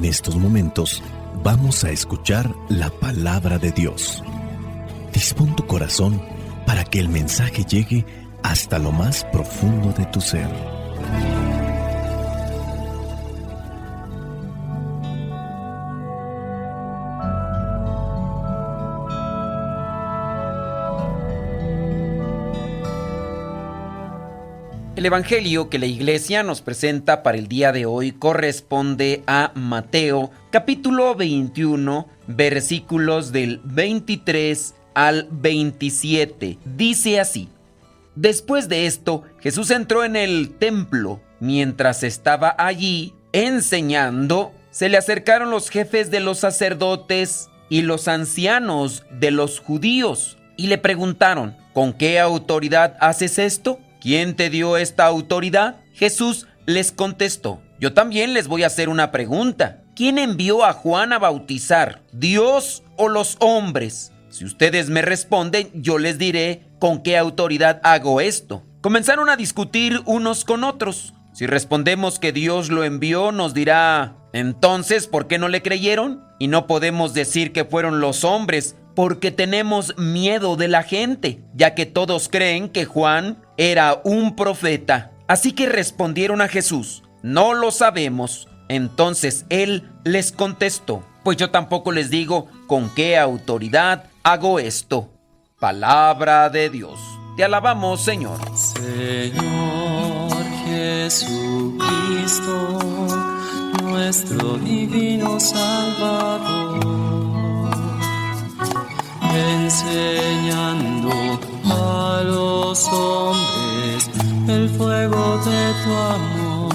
En estos momentos vamos a escuchar la palabra de Dios. Dispón tu corazón para que el mensaje llegue hasta lo más profundo de tu ser. El Evangelio que la Iglesia nos presenta para el día de hoy corresponde a Mateo, capítulo 21, versículos del 23 al 27. Dice así: Después de esto, Jesús entró en el templo. Mientras estaba allí enseñando, se le acercaron los jefes de los sacerdotes y los ancianos de los judíos y le preguntaron: ¿Con qué autoridad haces esto? ¿Quién te dio esta autoridad? Jesús les contestó: Yo también les voy a hacer una pregunta. ¿Quién envió a Juan a bautizar, Dios o los hombres? Si ustedes me responden, yo les diré con qué autoridad hago esto. Comenzaron a discutir unos con otros. Si respondemos que Dios lo envió, nos dirá: entonces, ¿por qué no le creyeron? Y no podemos decir que fueron los hombres, porque tenemos miedo de la gente, ya que todos creen que Juan era un profeta. Así que respondieron a Jesús: no lo sabemos. Entonces él les contestó: pues yo tampoco les digo con qué autoridad hago esto. Palabra de Dios. Te alabamos, Señor. Señor Jesucristo, nuestro divino Salvador, enseñando a los hombres el fuego de tu amor.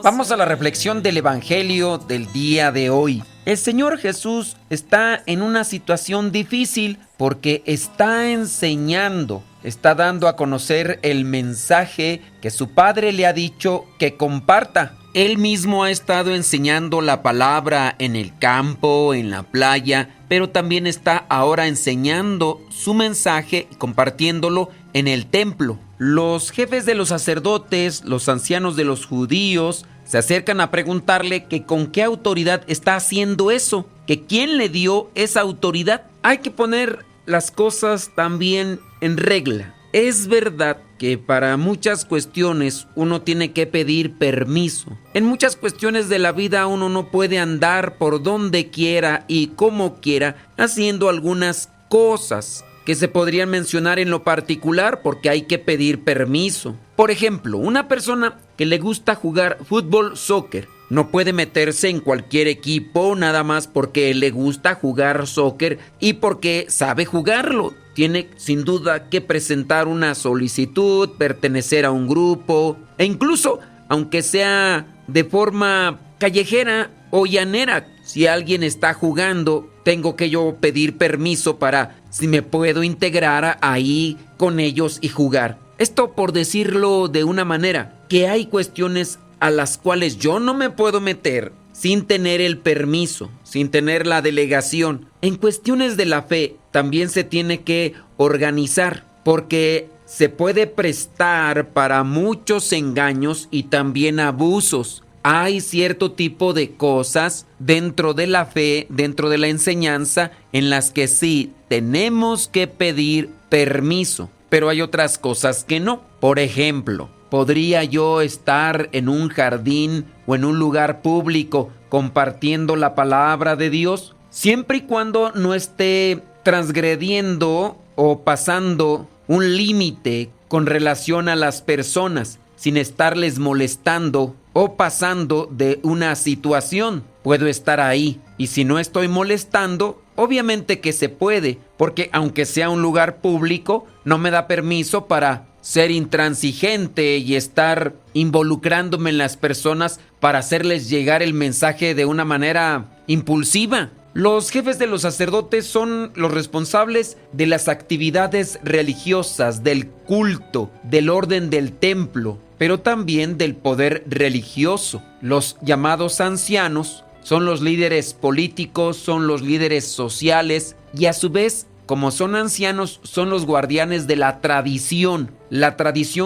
Vamos a la reflexión del Evangelio del día de hoy. El Señor Jesús está en una situación difícil porque está enseñando, está dando a conocer el mensaje que su Padre le ha dicho que comparta. Él mismo ha estado enseñando la palabra en el campo, en la playa, pero también está ahora enseñando su mensaje y compartiéndolo en el templo. Los jefes de los sacerdotes, los ancianos de los judíos, se acercan a preguntarle que con qué autoridad está haciendo eso, que quién le dio esa autoridad. Hay que poner las cosas también en regla. Es verdad que para muchas cuestiones uno tiene que pedir permiso. En muchas cuestiones de la vida uno no puede andar por donde quiera y como quiera haciendo algunas cosas que se podrían mencionar en lo particular porque hay que pedir permiso. Por ejemplo, una persona que le gusta jugar fútbol, soccer, no puede meterse en cualquier equipo nada más porque le gusta jugar soccer y porque sabe jugarlo. Tiene sin duda que presentar una solicitud, pertenecer a un grupo e incluso, aunque sea de forma callejera o llanera, si alguien está jugando, tengo que yo pedir permiso para si me puedo integrar ahí con ellos y jugar. Esto por decirlo de una manera, que hay cuestiones a las cuales yo no me puedo meter sin tener el permiso, sin tener la delegación. En cuestiones de la fe también se tiene que organizar, porque se puede prestar para muchos engaños y también abusos. Hay cierto tipo de cosas dentro de la fe, dentro de la enseñanza, en las que sí tenemos que pedir permiso, pero hay otras cosas que no. Por ejemplo, ¿podría yo estar en un jardín o en un lugar público compartiendo la palabra de Dios? Siempre y cuando no esté transgrediendo o pasando un límite con relación a las personas, sin estarles molestando o pasando de una situación. Puedo estar ahí y si no estoy molestando, obviamente que se puede, porque aunque sea un lugar público, no me da permiso para ser intransigente y estar involucrándome en las personas para hacerles llegar el mensaje de una manera impulsiva. Los jefes de los sacerdotes son los responsables de las actividades religiosas, del culto, del orden del templo, pero también del poder religioso. Los llamados ancianos son los líderes políticos, son los líderes sociales y a su vez, como son ancianos, son los guardianes de la tradición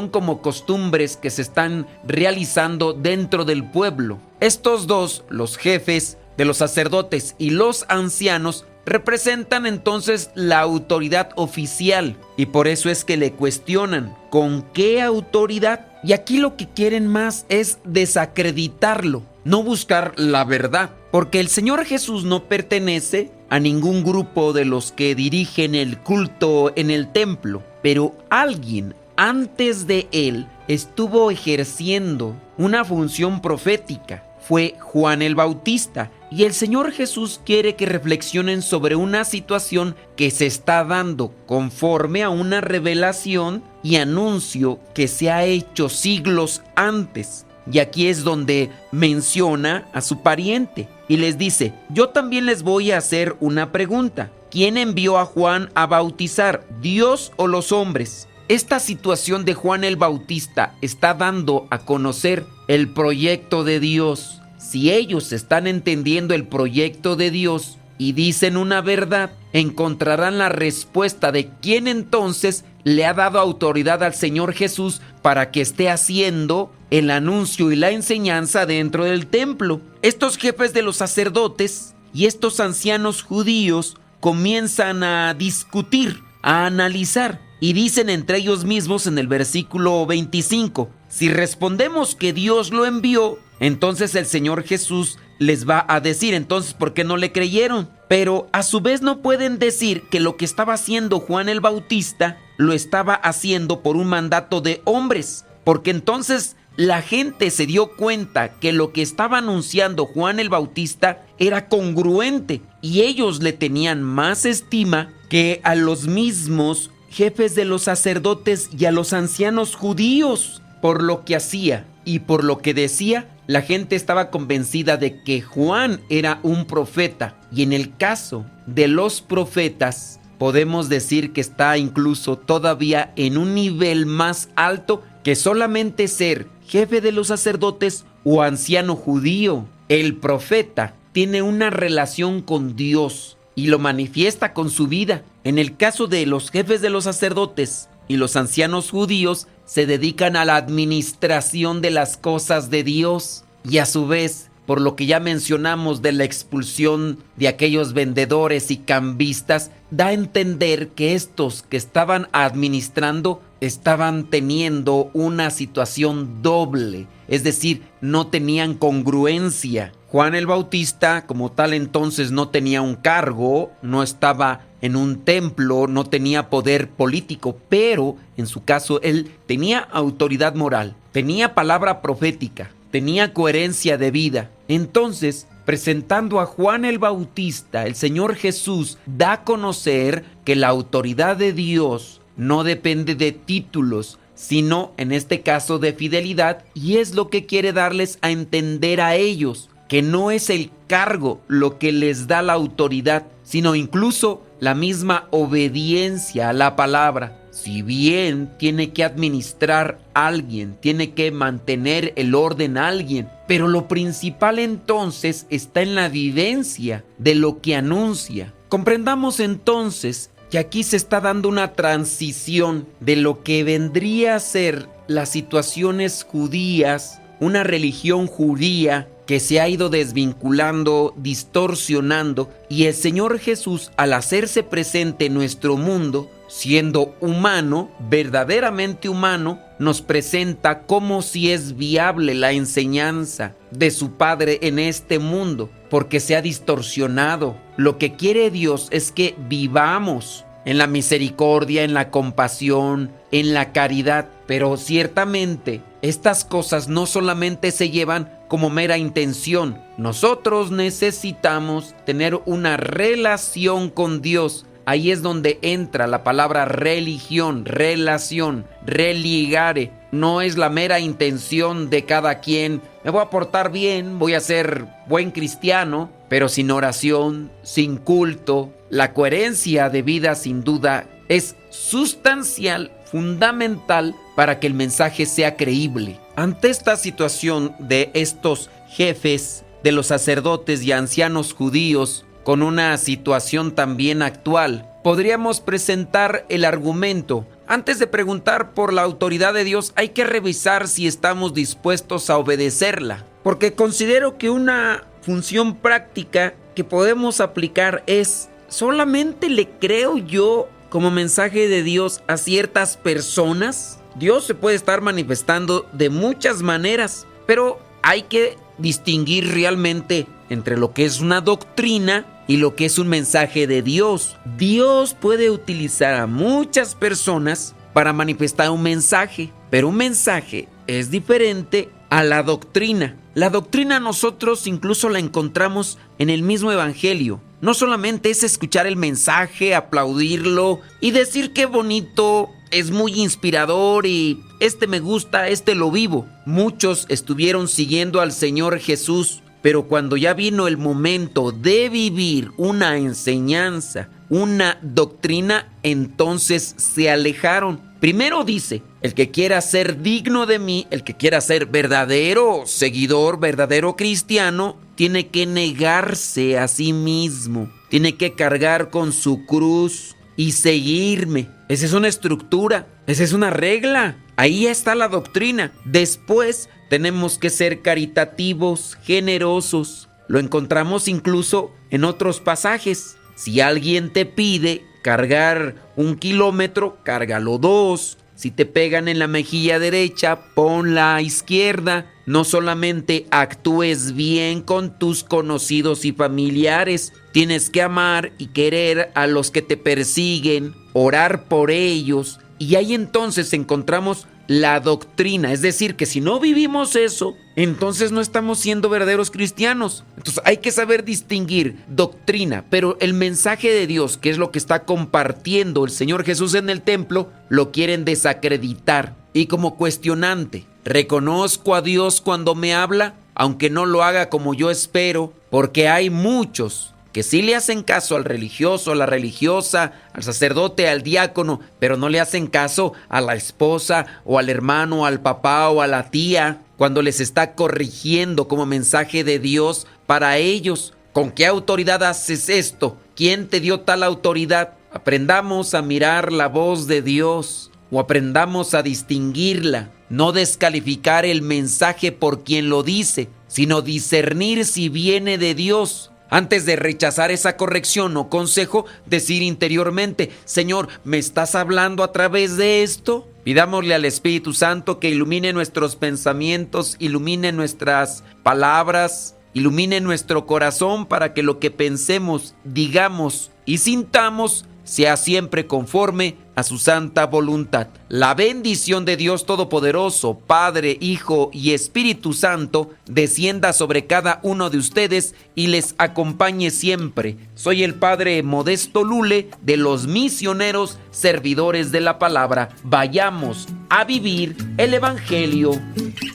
como costumbres que se están realizando dentro del pueblo. Estos dos, los jefes de los sacerdotes y los ancianos, representan entonces la autoridad oficial y por eso es que le cuestionan ¿con qué autoridad? Y aquí lo que quieren más es desacreditarlo, no buscar la verdad, porque el Señor Jesús no pertenece a ningún grupo de los que dirigen el culto en el templo, pero alguien antes de él estuvo ejerciendo una función profética. Fue Juan el Bautista, y el Señor Jesús quiere que reflexionen sobre una situación que se está dando conforme a una revelación y anuncio que se ha hecho siglos antes. Y aquí es donde menciona a su pariente y les dice: yo también les voy a hacer una pregunta. ¿Quién envió a Juan a bautizar, Dios o los hombres? Esta situación de Juan el Bautista está dando a conocer el proyecto de Dios. Si ellos están entendiendo el proyecto de Dios y dicen una verdad, encontrarán la respuesta de quién entonces le ha dado autoridad al Señor Jesús para que esté haciendo el anuncio y la enseñanza dentro del templo. Estos jefes de los sacerdotes y estos ancianos judíos comienzan a discutir, a analizar, y dicen entre ellos mismos en el versículo 25, si respondemos que Dios lo envió, entonces el Señor Jesús les va a decir, entonces, ¿por qué no le creyeron? Pero a su vez no pueden decir que lo que estaba haciendo Juan el Bautista lo estaba haciendo por un mandato de hombres, porque entonces la gente se dio cuenta que lo que estaba anunciando Juan el Bautista era congruente y ellos le tenían más estima que a los mismos jefes de los sacerdotes y a los ancianos judíos. Por lo que hacía y por lo que decía, la gente estaba convencida de que Juan era un profeta. Y en el caso de los profetas, podemos decir que está incluso todavía en un nivel más alto que solamente ser jefe de los sacerdotes o anciano judío. El profeta tiene una relación con Dios y lo manifiesta con su vida. En el caso de los jefes de los sacerdotes y los ancianos judíos, se dedican a la administración de las cosas de Dios y a su vez, por lo que ya mencionamos de la expulsión de aquellos vendedores y cambistas, da a entender que estos que estaban administrando estaban teniendo una situación doble, es decir, no tenían congruencia. Juan el Bautista, como tal, entonces no tenía un cargo, no estaba en un templo, no tenía poder político, pero en su caso él tenía autoridad moral, tenía palabra profética, tenía coherencia de vida. Entonces, presentando a Juan el Bautista, el Señor Jesús da a conocer que la autoridad de Dios no depende de títulos, sino en este caso de fidelidad, y es lo que quiere darles a entender a ellos, que no es el cargo lo que les da la autoridad, sino incluso la misma obediencia a la palabra. Si bien tiene que administrar a alguien, tiene que mantener el orden a alguien, pero lo principal entonces está en la vivencia de lo que anuncia. Comprendamos entonces que aquí se está dando una transición de lo que vendría a ser las situaciones judías, una religión judía que se ha ido desvinculando, distorsionando, y el Señor Jesús, al hacerse presente en nuestro mundo, siendo humano, verdaderamente humano, nos presenta como si es viable la enseñanza de su Padre en este mundo, porque se ha distorsionado. Lo que quiere Dios es que vivamos en la misericordia, en la compasión, en la caridad, pero ciertamente estas cosas no solamente se llevan como mera intención. Nosotros necesitamos tener una relación con Dios. Ahí es donde entra la palabra religión, relación, religare. No es la mera intención de cada quien. Me voy a portar bien, voy a ser buen cristiano, pero sin oración, sin culto. La coherencia de vida, sin duda, es sustancial, fundamental para que el mensaje sea creíble. Ante esta situación de estos jefes de los sacerdotes y ancianos judíos, con una situación también actual, podríamos presentar el argumento: Antes de preguntar por la autoridad de Dios, hay que revisar si estamos dispuestos a obedecerla. Porque considero que una función práctica que podemos aplicar es: ¿solamente le creo yo como mensaje de Dios a ciertas personas? Dios se puede estar manifestando de muchas maneras, pero hay que distinguir realmente entre lo que es una doctrina y lo que es un mensaje de Dios. Dios puede utilizar a muchas personas para manifestar un mensaje, pero un mensaje es diferente a la doctrina. La doctrina nosotros incluso la encontramos en el mismo evangelio. No solamente es escuchar el mensaje, aplaudirlo y decir qué bonito, es muy inspirador y este me gusta, este lo vivo. Muchos estuvieron siguiendo al Señor Jesús, pero cuando ya vino el momento de vivir una enseñanza, una doctrina, entonces se alejaron. Primero dice: el que quiera ser digno de mí, el que quiera ser verdadero seguidor, verdadero cristiano, tiene que negarse a sí mismo, tiene que cargar con su cruz y seguirme. Esa es una estructura, esa es una regla. Ahí está la doctrina. Después tenemos que ser caritativos, generosos. Lo encontramos incluso en otros pasajes. Si alguien te pide cargar 1 kilómetro, cárgalo 2. Si te pegan en la mejilla derecha, pon la izquierda. No solamente actúes bien con tus conocidos y familiares, tienes que amar y querer a los que te persiguen, orar por ellos. Y ahí entonces encontramos la doctrina. Es decir, que si no vivimos eso, entonces no estamos siendo verdaderos cristianos. Entonces hay que saber distinguir doctrina, pero el mensaje de Dios, que es lo que está compartiendo el Señor Jesús en el templo, lo quieren desacreditar. Y como cuestionante, reconozco a Dios cuando me habla, aunque no lo haga como yo espero, porque hay muchos que sí le hacen caso al religioso, a la religiosa, al sacerdote, al diácono, pero no le hacen caso a la esposa o al hermano, al papá o a la tía, cuando les está corrigiendo como mensaje de Dios para ellos. ¿Con qué autoridad haces esto? ¿Quién te dio tal autoridad? Aprendamos a mirar la voz de Dios, o aprendamos a distinguirla, no descalificar el mensaje por quien lo dice, sino discernir si viene de Dios. Antes de rechazar esa corrección o consejo, decir interiormente: Señor, ¿me estás hablando a través de esto? Pidámosle al Espíritu Santo que ilumine nuestros pensamientos, ilumine nuestras palabras, ilumine nuestro corazón para que lo que pensemos, digamos y sintamos sea siempre conforme a su santa voluntad. La bendición de Dios Todopoderoso, Padre, Hijo y Espíritu Santo, descienda sobre cada uno de ustedes y les acompañe siempre. Soy el Padre Modesto Lule, de los misioneros servidores de la palabra. Vayamos a vivir el Evangelio.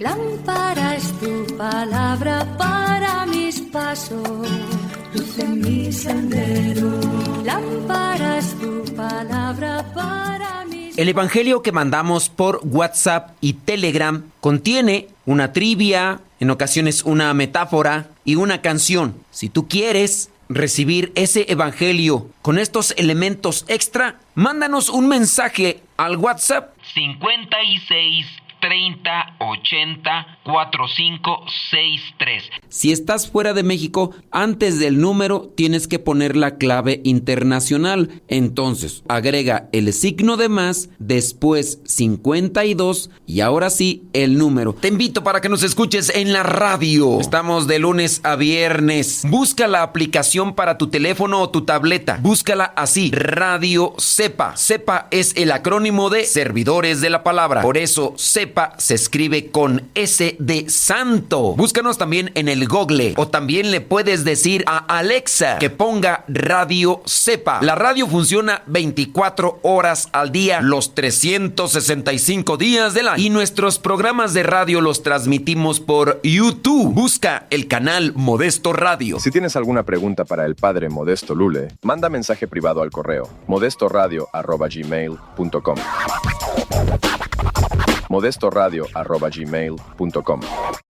Lámpara es tu palabra para mis pasos, luz en mi sendero. Lámpara es tu palabra para mis... El Evangelio que mandamos por WhatsApp y Telegram contiene una trivia, en ocasiones una metáfora y una canción. Si tú quieres recibir ese Evangelio con estos elementos extra, mándanos un mensaje al WhatsApp 56 30 80 4563. Si estás fuera de México, antes del número tienes que poner la clave internacional. Entonces, agrega el signo de más, después 52 y ahora sí el número. Te invito para que nos escuches en la radio. Estamos de lunes a viernes. Busca la aplicación para tu teléfono o tu tableta. Búscala así: Radio Cepa. Cepa es el acrónimo de Servidores de la Palabra. Por eso Cepa se escribe con S de santo. Búscanos también en el Google, o también le puedes decir a Alexa que ponga Radio Cepa. La radio funciona 24 horas al día, los 365 días del año. Y nuestros programas de radio los transmitimos por YouTube. Busca el canal Modesto Radio. Si tienes alguna pregunta para el Padre Modesto Lule, manda mensaje privado al correo modestoradio@gmail.com. modestoradio@gmail.com.